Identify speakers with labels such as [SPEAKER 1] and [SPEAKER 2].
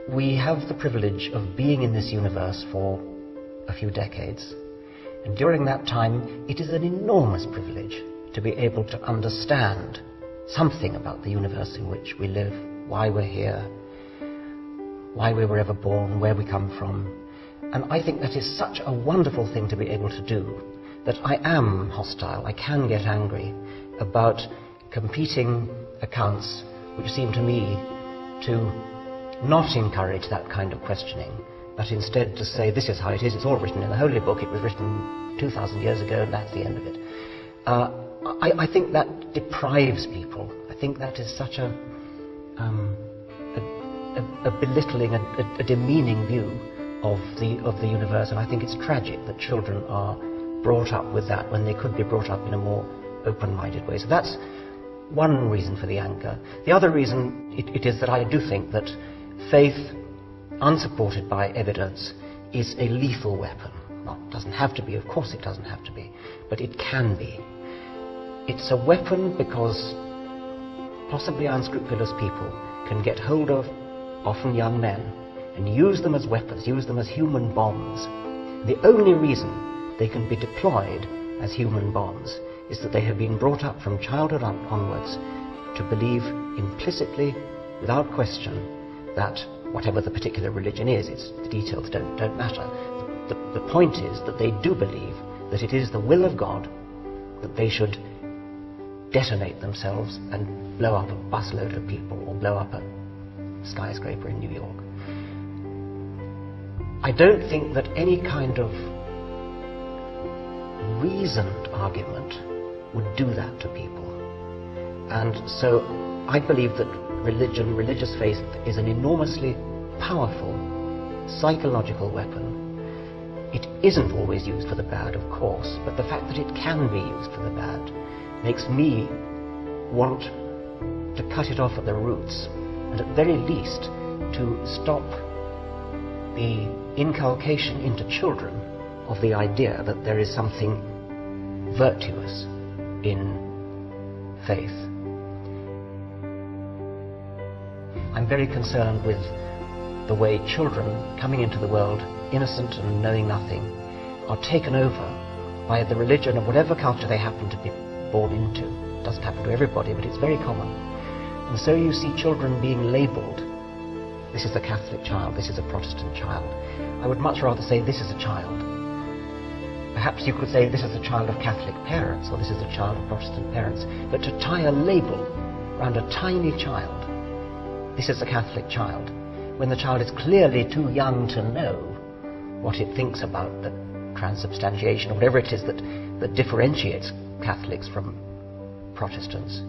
[SPEAKER 1] We have the privilege of being in this universe for a few decades, and during that time it is an enormous privilege to be able to understand something about the universe in which we live, why we're here, why we were ever born, where we come from. And I think that is such a wonderful thing to be able to do that I am hostile, I can get angry about competing accounts which seem to me to not encourage that kind of questioning, but instead to say this is how it is, it's all written in the Holy Book, it was written 2,000 years ago and that's the end of it. I think that deprives people. I think that is such a belittling, a demeaning view of the universe, and I think it's tragic that children are brought up with that when they could be brought up in a more open-minded way. So that's one reason for the anger. The other reason it is that I do think that faith, unsupported by evidence, is a lethal weapon. Well, it doesn't have to be, of course it doesn't have to be, but it can be. It's a weapon because possibly unscrupulous people can get hold of often young men and use them as weapons, use them as human bombs. The only reason they can be deployed as human bombs is that they have been brought up from childhood onwards to believe implicitly, without question, that whatever the particular religion is, the details don't matter. The point is that they do believe that it is the will of God that they should detonate themselves and blow up a busload of people or blow up a skyscraper in New York. I don't think that any kind of reasoned argument would do that to people. And so I believe that religion, religious faith, is an enormously powerful psychological weapon. It isn't always used for the bad, of course, but the fact that it can be used for the bad makes me want to cut it off at the roots, and at very least to stop the inculcation into children of the idea that there is something virtuous in faith. I'm very concerned with the way children coming into the world innocent and knowing nothing are taken over by the religion of whatever culture they happen to be born into. It doesn't happen to everybody, but it's very common. And so you see children being labelled. This is a Catholic child, this is a Protestant child. I would much rather say this is a child. Perhaps you could say this is a child of Catholic parents, or this is a child of Protestant parents. But to tie a label around a tiny child, this is a Catholic child, when the child is clearly too young to know what it thinks about the transubstantiation, or whatever it is that differentiates Catholics from Protestants.